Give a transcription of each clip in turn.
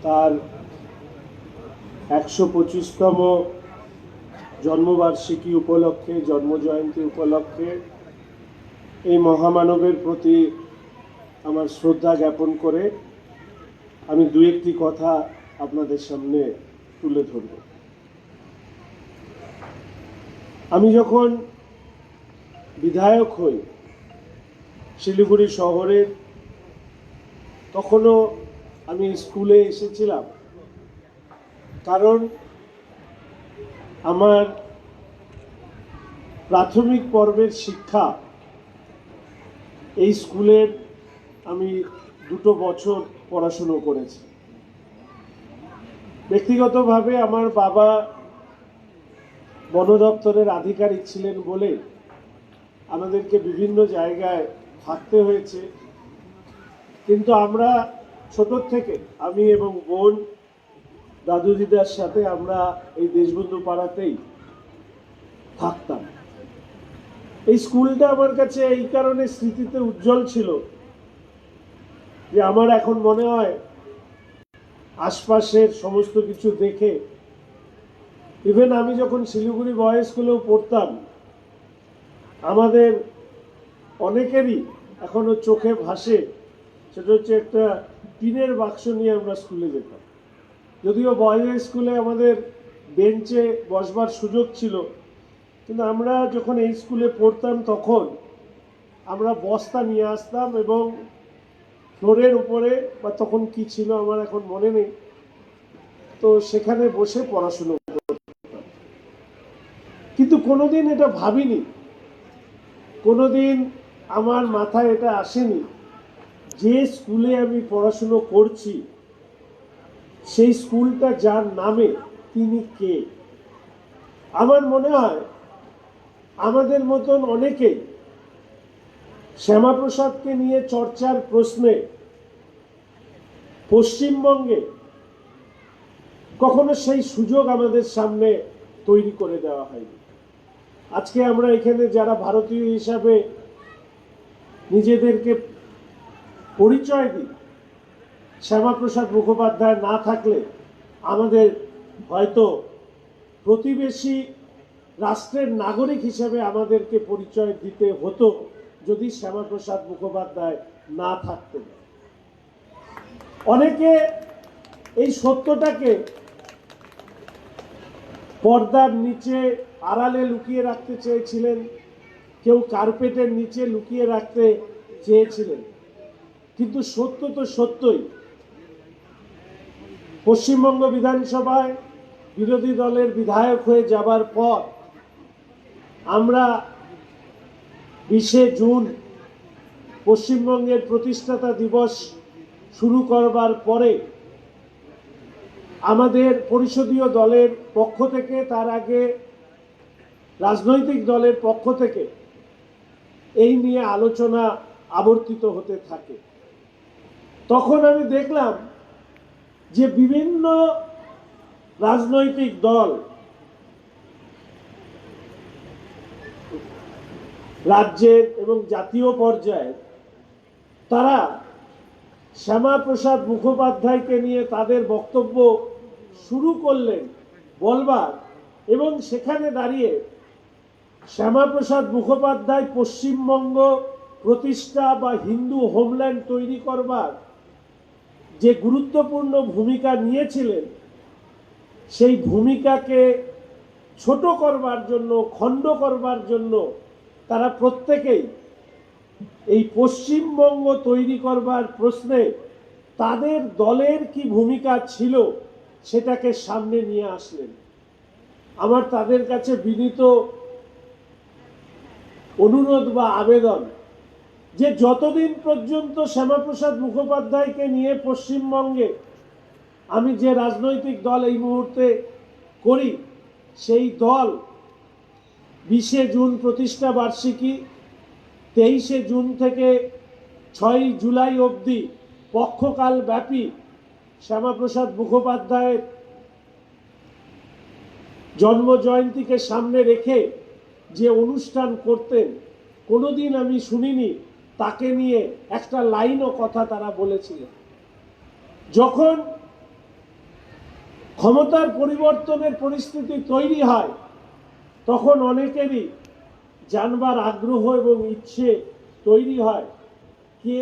তার 125তম জন্মবার্ষিকী উপলক্ষে, জন্মজয়ন্তী উপলক্ষে এই মহামানবের প্রতি আমার শ্রদ্ধা জ্ঞাপন করে আমি দু একটি কথা আপনাদের সামনে তুলে ধরব। আমি যখন বিধায়ক হই শিলিগুড়ি শহরের, তখনও আমি স্কুলে এসেছিলাম, কারণ আমার প্রাথমিক পর্বের শিক্ষা এই স্কুলের আমি 2 বছর পড়াশুনো করেছি। ব্যক্তিগতভাবে আমার বাবা বন দপ্তরের আধিকারিক ছিলেন বলে আমাদেরকে বিভিন্ন জায়গায় থাকতে হয়েছে, কিন্তু আমরা ছোট থেকে, আমি এবং বোন দাদু দিদার সাথে আমরা এই দেশবন্ধু পাড়াতেই থাকতাম। এই স্কুলটা আমার কাছে এই কারণে স্মৃতিতে উজ্জ্বল ছিল যে আমার এখন মনে হয় আশপাশের সমস্ত কিছু দেখে, ইভেন আমি যখন শিলিগুড়ি বয়েজ স্কুলেও পড়তাম, আমাদের অনেকেরই এখনো চোখে ভাসে, সেটা হচ্ছে একটা টিনের বাক্স নিয়ে আমরা স্কুলে যেতাম। যদিও বয়েজ স্কুলে আমাদের বেঞ্চে বসবার সুযোগ ছিল, কিন্তু আমরা যখন এই স্কুলে পড়তাম তখন আমরা বস্তা নিয়ে আসতাম এবং ফ্লোরের উপরে, বা তখন কি ছিল আমার এখন মনে নেই, তো সেখানে বসে পড়াশুনো করতাম। কিন্তু কোনোদিন এটা ভাবিনি, কোনোদিন আমার মাথায় এটা আসেনি যে স্কুলে আমি পড়াশুনো করছি সেই স্কুলটা যার নামে তিনি কে। আমার মনে হয় আমাদের মতন অনেকেই শ্যামাপ্রসাদকে নিয়ে চর্চার প্রশ্নে পশ্চিমবঙ্গে কখনো সেই সুযোগ আমাদের সামনে তৈরি করে দেওয়া হয়নি। আজকে আমরা এখানে যারা ভারতীয় হিসাবে নিজেদেরকে পরিচয় দিই, শ্যামাপ্রসাদ মুখোপাধ্যায় না থাকলে আমাদের হয়তো প্রতিবেশী রাষ্ট্রের নাগরিক হিসেবে আমাদেরকে পরিচয় দিতে হতো যদি শ্যামাপ্রসাদ মুখোপাধ্যায় না থাকতেন। অনেকে এই সত্যটাকে পর্দার নিচে আড়ালে লুকিয়ে রাখতে চেয়েছিলেন, কেউ কার্পেটের নিচে লুকিয়ে রাখতে চেয়েছিলেন, কিন্তু সত্য তো সত্যই। পশ্চিমবঙ্গ বিধানসভায় বিরোধী দলের বিধায়ক হয়ে যাবার পর আমরা 20শে জুন পশ্চিমবঙ্গের প্রতিষ্ঠাতা দিবস শুরু করবার পরে আমাদের পরিষদীয় দলের পক্ষ থেকে, তার আগে রাজনৈতিক দলের পক্ষ থেকে এই নিয়ে আলোচনা আবর্তিত হতে থাকে। তখন আমি দেখলাম যে বিভিন্ন রাজনৈতিক দল রাজ্যের এবং জাতীয় পর্যায়ে তারা শ্যামাপ্রসাদ মুখোপাধ্যায়কে নিয়ে তাদের বক্তব্য শুরু করলেন বলবার, এবং সেখানে দাঁড়িয়ে শ্যামাপ্রসাদ মুখোপাধ্যায় পশ্চিমবঙ্গ প্রতিষ্ঠা বা হিন্দু হোমল্যান্ড তৈরি করবার যে গুরুত্বপূর্ণ ভূমিকা নিয়েছিলেন, সেই ভূমিকাকে ছোট করবার জন্য, খণ্ড করবার জন্য তারা প্রত্যেকেই এই পশ্চিমবঙ্গ তৈরি করবার প্রশ্নে তাদের দলের কি ভূমিকা ছিল সেটাকে সামনে নিয়ে আসলেন। আমার তাদের কাছে বিনীত অনুরোধ বা আবেদন যে যতদিন পর্যন্ত শ্যামাপ্রসাদ মুখোপাধ্যায়কে নিয়ে পশ্চিমবঙ্গে আমি যে রাজনৈতিক দল এই মুহূর্তে করি, সেই দল 20শে জুন প্রতিষ্ঠা বার্ষিকী, 23শে জুন থেকে 6ই জুলাই অবধি পক্ষকাল ব্যাপী শ্যামাপ্রসাদ মুখোপাধ্যায়ের জন্মজয়ন্তীকে সামনে রেখে যে অনুষ্ঠান করতেন, কোনোদিন আমি শুনিনি তাকে নিয়ে একটা লাইনও কথা তারা বলেছিলেন। যখন ক্ষমতার পরিবর্তনের পরিস্থিতি তৈরি হয়, তখন অনেকেরই জানবার আগ্রহ এবং ইচ্ছে তৈরি হয় কে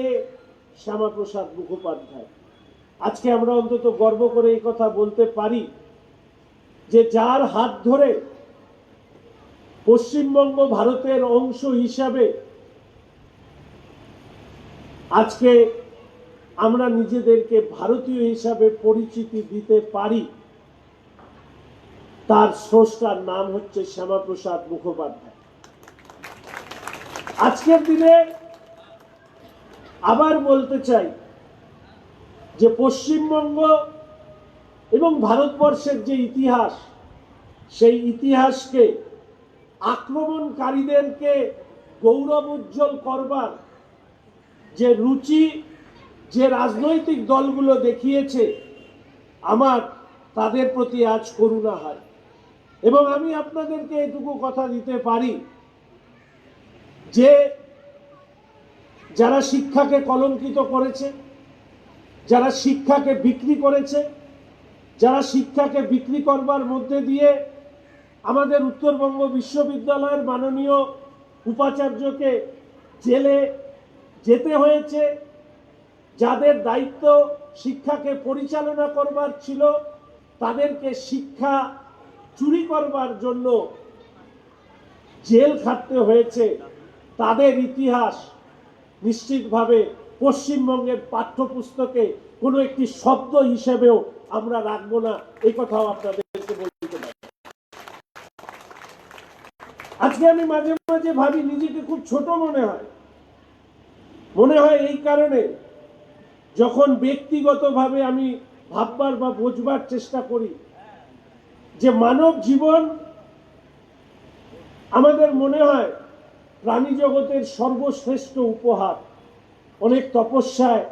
শ্যামাপ্রসাদ মুখোপাধ্যায়। আজকে আমরা অন্তত গর্ব করে এই কথা বলতে পারি যে যার হাত ধরে পশ্চিমবঙ্গ ভারতের অংশ হিসাবে আজকে আমরা নিজেদেরকে ভারতীয় হিসাবে পরিচিতি দিতে পারি, তার স্রষ্টার নাম হচ্ছে শ্যামাপ্রসাদ মুখোপাধ্যায়। আজকের দিনে আবার বলতে চাই যে পশ্চিমবঙ্গ এবং ভারতবর্ষের যে ইতিহাস, সেই ইতিহাসকে আক্রমণকারীদেরকে গৌরব উজ্জ্বল করবার যে রুচি যে রাজনৈতিক দলগুলো দেখিয়েছে, আমার তাদের প্রতি আজ করুণা হয়। এবং আমি আপনাদেরকে এটুকু কথা দিতে পারি যে যারা শিক্ষাকে কলঙ্কিত করেছে, যারা শিক্ষাকে বিক্রি করেছে, যারা শিক্ষাকে বিক্রি করবার মধ্যে দিয়ে আমাদের উত্তরবঙ্গ বিশ্ববিদ্যালয়ের মাননীয় উপাচার্যকে জেলে যেতে হয়েছে, যাদের দায়িত্ব শিক্ষাকে পরিচালনা করবার ছিল, তাদেরকে শিক্ষা চুরি করবার জন্য জেল খাটতে হয়েছে, তাদের ইতিহাস নিশ্চিতভাবে পশ্চিমবঙ্গের পাঠ্যপুস্তকে কোনো একটি শব্দ হিসেবেও আমরা রাখবো না, এই কথাও আপনাদেরকে বলতে পারি। আজকে আমি মাঝে মাঝে ভাবি, নিজেকে খুব ছোট মনে হয় এই কারণে, যখন ব্যক্তিগতভাবে আমি ভাববার বা বোঝবার চেষ্টা করি যে মানব জীবন আমাদের মনে হয় প্রাণী জগতের সর্বশ্রেষ্ঠ উপহার। অনেক তপস্যায়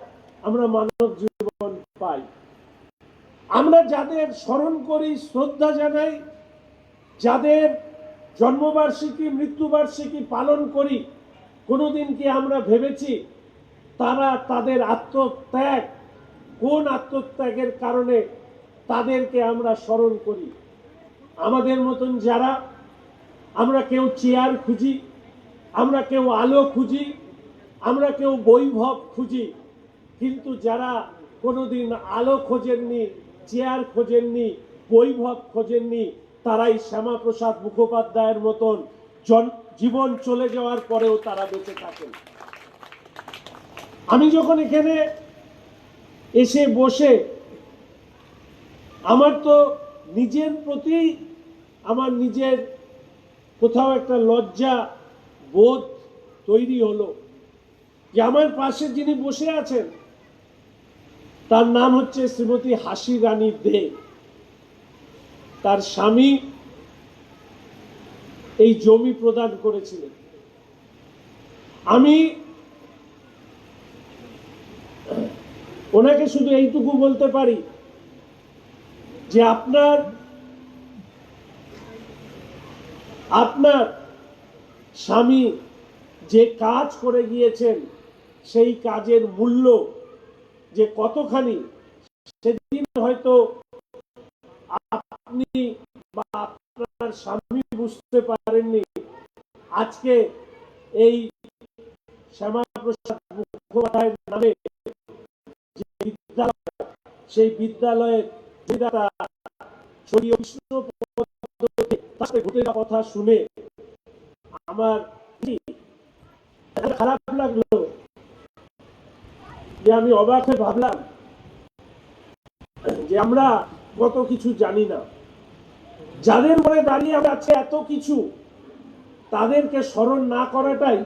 আমরা মানব জীবন পাই। আমরা যাদের স্মরণ করি, শ্রদ্ধা জানাই, যাদের জন্মবার্ষিকী মৃত্যুবার্ষিকী পালন করি, কোনোদিন কি আমরা ভেবেছি তারা তাদের আত্মত্যাগ, কোন আত্মত্যাগের কারণে তাদেরকে আমরা স্মরণ করি? আমাদের মতন যারা, আমরা কেউ চেয়ার খুঁজি, আমরা কেউ আলো খুঁজি, আমরা কেউ বৈভব খুঁজি, কিন্তু যারা কোনোদিন আলো খোঁজেননি, চেয়ার খোঁজেননি, বৈভব খোঁজেননি, তারাই শ্যামাপ্রসাদ মুখোপাধ্যায়ের মতন জীবন চলে যাওয়ার পরেও তারা বেঁচে থাকেন। আমি যখন এখানে এসে বসে, আমার তো নিজের প্রতি আমার নিজের কোথাও একটা লজ্জা বোধ তৈরি হলো যে আমার পাশে যিনি বসে আছেন তার নাম হচ্ছে শ্রীমতী হাসি রানী দে। তার স্বামী এই জমি প্রদান করেছিলেন। আমি ওনাকে শুধু এইটুকু বলতে পারি যে আপনার স্বামী যে কাজ করে গিয়েছেন, সেই কাজের মূল্য যে কতখানি, সেদিন হয়তো আপনি বা আপনার স্বামী বুঝতে পারেননি। আজকে এই শ্যামাপ্রসাদ মুখোপাধ্যায়ের নামে যে বিদ্যালয়, সেই বিদ্যালয়ের কথা শুনে আমার খারাপ লাগলো যে আমি অবাক হয়ে ভাবলাম যে আমরা কত কিছু জানি না। যাদের মনে দাঁড়িয়ে আছে এত কিছু, তাদেরকে স্মরণ না করাটাই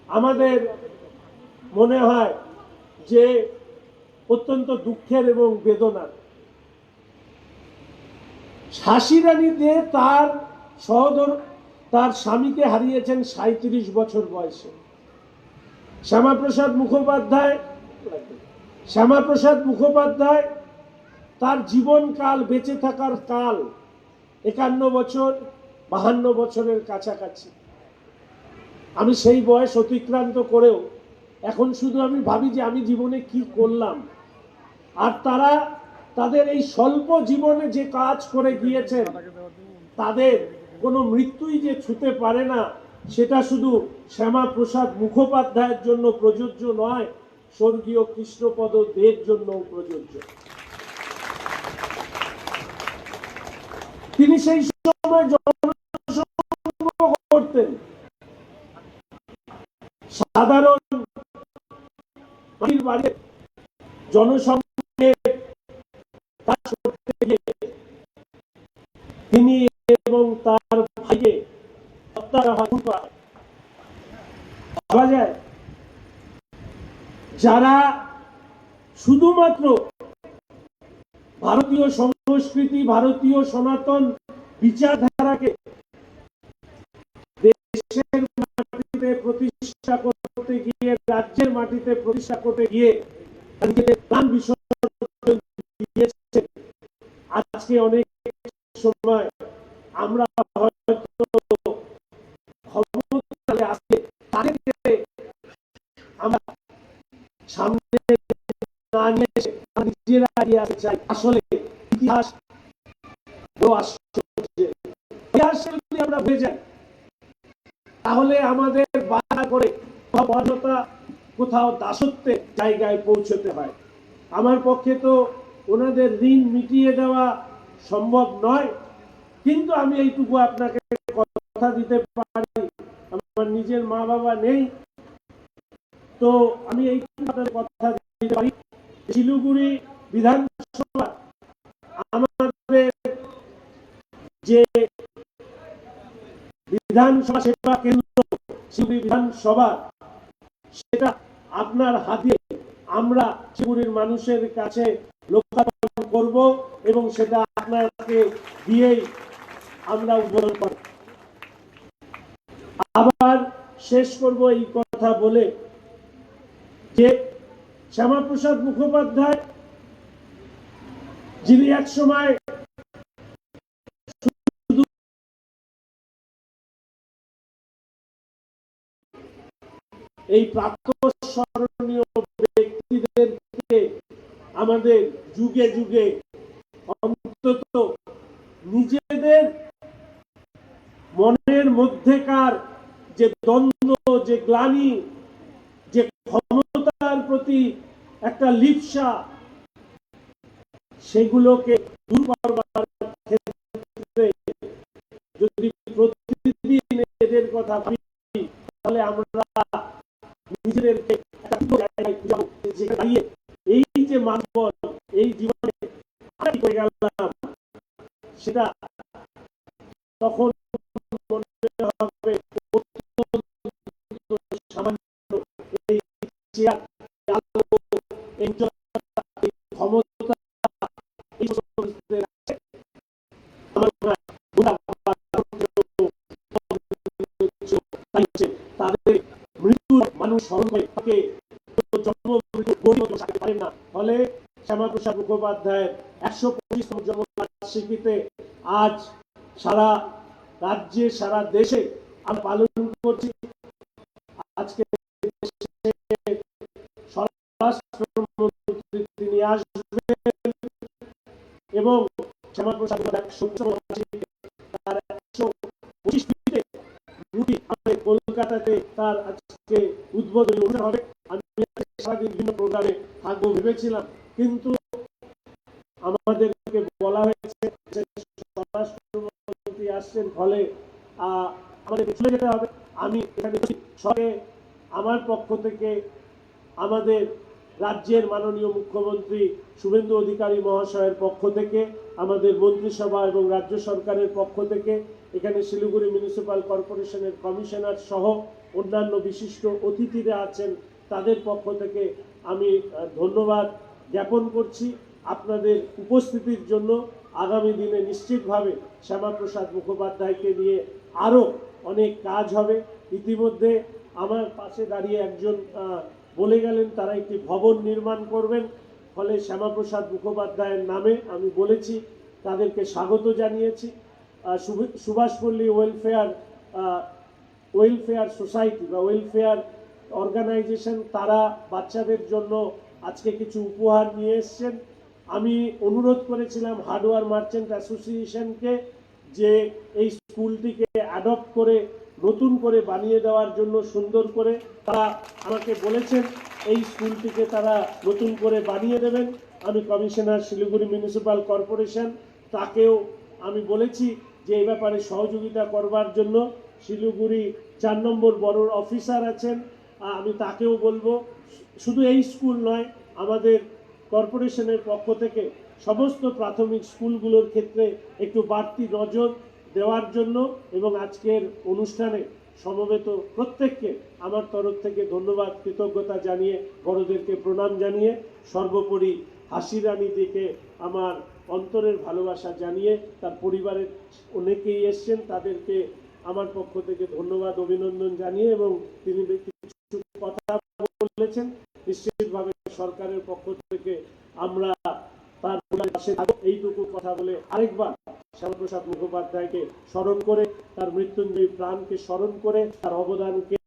আমাদের মনে হয় যে অত্যন্ত দুঃখের এবং বেদনার। হাসি রানী দে তার তার স্বামীকে হারিয়েছেন 37 বছর বয়সে। শ্যামাপ্রসাদ মুখোপাধ্যায় তার জীবনকাল, বেঁচে থাকার কাল 51 বছর, 52 বছরের কাছাকাছি। আমি সেই বয়স অতিক্রান্ত করেও এখন শুধু আমি ভাবি যে আমি জীবনে কি করলাম। আর তারা তাদের এই স্বল্প জীবনে যে কাজ করে গিয়েছেন, তাদের কোনো মৃত্যুই যে ছুতে পারে না, সেটা শুধু শ্যামাপ্রসাদ মুখোপাধ্যায়ের জন্য প্রযোজ্য নয়, স্বর্গীয় কৃষ্ণপদ দের জন্য প্রযোজ্য। তিনি সেই সময় জনসংঘ করতেন, সাধারণ বাড়িতে জনসংঘে কাজ করতে গিয়ে তিনি এবং তার ভাইকে হত্যা করা হয়। ভাবা যায়, যারা শুধুমাত্র ভারতীয় সংস্কৃতি, ভারতীয় সনাতন বিচারধারাকে দেশের মাটিতে প্রতিষ্ঠা করতে গিয়ে, রাজ্যের মাটিতে প্রতিষ্ঠা করতে গিয়ে প্রাণ বিসর্জন দিয়েছে, আজকে অনেক সময় আমরা হয়তো ক্ষমতায় আসলে তাদেরকে আমরা সামনে না নিয়ে এসে নিজেরা এগিয়ে আসতে চাই। আসলে ইতিহাস যদি আমরা ভুলে যাই, তাহলে আমাদের বাধা করে কোথাও দাসত্বের জায়গায় পৌঁছতে হয়। আমার পক্ষে তো ওনাদের ঋণ মিটিয়ে দেওয়া সম্ভব নয়, কিন্তু আমি এইটুকু আপনাকে কথা দিতে পারি, আমার নিজের মা বাবা নেই, তো আমি এইটুকু আপনাদের কথা দিতে পারি। শিলিগুড়ি বিধানসভা আমাদের যে বিধানসভা সেবা কেন্দ্র, শিলিগুড়ি বিধানসভা, সেটা আপনার হাতে আমরা শিলিগুড়ির মানুষের কাছে লোকার্পণ করব এবং সেটা আপনাকে দিয়েই আমরা উদ্বোধন করব। আবার শেষ করব এই কথা বলে যে শ্যামাপ্রসাদ মুখোপাধ্যায়, যিনি এক সময় এই প্রাতঃস্মরণীয় ব্যক্তিদেরকে আমাদের যুগে যুগে অন্তত নিজেদের মনের মধ্যেকার যে দ্বন্দ্ব, যে গ্লানি, যে ক্ষমতার প্রতি একটা লিপ্সা, সেগুলোকে দূর করবার ক্ষেত্রে যদি প্রতিদিন এদের কথা ভাবি, তাহলে আমরা নিজেদেরকে এই যে মানব, এই জীবনে করে গেলাম, সেটা তখন মনে হবে সামান্য এই ক্ষমতা তাদের মৃত্যু মানুষ স্মরণ করে তাকে জন্ম মৃত্যু পারেন না। ফলে শ্যামাপ্রসাদ মুখোপাধ্যায়ের 125তম জন্মবার্ষিকীতে আজ সারা রাজ্যে, সারা দেশে আমরা পালন করছি। আজকে স্বরাষ্ট্রমন্ত্রী তিনি আসবেন এবং শ্যামাপ্রসাদ তার 125 কলকাতাতে তার আজকে উদ্বোধনী অনুষ্ঠান হবে। আমি সারাদিন বিভিন্ন প্রোগ্রামে থাকবো ভেবেছিলাম, কিন্তু আমাদেরকে বলা হয়েছে স্বরাষ্ট্রমন্ত্রী আসছেন, ফলে আমাদের চলে যেতে হবে। আমি এখানে সঙ্গে আমার পক্ষ থেকে, আমাদের রাজ্যের মাননীয় মুখ্যমন্ত্রী শুভেন্দু অধিকারী মহাশয়ের পক্ষ থেকে, আমাদের মন্ত্রিসভা এবং রাজ্য সরকারের পক্ষ থেকে, এখানে শিলিগুড়ি মিউনিসিপ্যাল কর্পোরেশনের কমিশনার সহ অন্যান্য বিশিষ্ট অতিথিরা আছেন, তাদের পক্ষ থেকে আমি ধন্যবাদ জ্ঞাপন করছি আপনাদের উপস্থিতির জন্য। আগামী দিনে নিশ্চিতভাবে শ্যামাপ্রসাদ মুখোপাধ্যায়কে নিয়ে আরও অনেক কাজ হবে। ইতিমধ্যে আমার পাশে দাঁড়িয়ে একজন বলে গেলেন তারা একটি ভবন নির্মাণ করবেন, ফলে শ্যামাপ্রসাদ মুখোপাধ্যায়ের নামে আমি বলেছি, তাদেরকে স্বাগত জানিয়েছি। সুভাষপল্লী ওয়েলফেয়ার সোসাইটি বা ওয়েলফেয়ার অর্গানাইজেশন, তারা বাচ্চাদের জন্য আজকে কিছু উপহার নিয়ে এসছেন, আমি অনুরোধ করেছিলাম হার্ডওয়্যার মার্চেন্ট অ্যাসোসিয়েশনকে যে এই স্কুলটিকে অ্যাডপ্ট করে নতুন করে বানিয়ে দেওয়ার জন্য, সুন্দর করে। তারা আমাকে বলেছেন এই স্কুলটিকে তারা নতুন করে বানিয়ে দেবেন। আমি কমিশনার শিলিগুড়ি মিউনিসিপ্যাল কর্পোরেশন, তাকেও আমি বলেছি যে এই ব্যাপারে সহযোগিতা করবার জন্য। শিলিগুড়ি 4 নম্বর বড় অফিসার আছেন, আমি তাকেও বলবো। শুধু এই স্কুল নয়, আমাদের কর্পোরেশনের পক্ষ থেকে সমস্ত প্রাথমিক স্কুলগুলোর ক্ষেত্রে একটু বাড়তি নজর দেওয়ার জন্য, এবং আজকের অনুষ্ঠানে সমবেত প্রত্যেককে আমার তরফ থেকে ধন্যবাদ, কৃতজ্ঞতা জানিয়ে, বড়দেরকে প্রণাম জানিয়ে, সর্বোপরি হাসিরানীদিকে আমার অন্তরের ভালোবাসা জানিয়ে, তার পরিবারের অনেকেই এসছেন, তাদেরকে আমার পক্ষ থেকে ধন্যবাদ, অভিনন্দন জানিয়ে, এবং তিনি কিছু কথা বলেছেন, নিশ্চিতভাবে সরকারের পক্ষ থেকে আমরা তার পাশে থাকব। এইটুকু কথা বলে আরেকবার শ্যামাপ্রসাদ মুখোপাধ্যায়কে স্মরণ করে, তার মৃত্যুঞ্জয়ী প্রাণকে স্মরণ করে, তার অবদানকে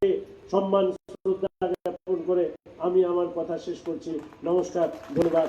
সম্মান শ্রদ্ধা জ্ঞাপন করে আমি আমার কথা শেষ করছি। নমস্কার, ধন্যবাদ।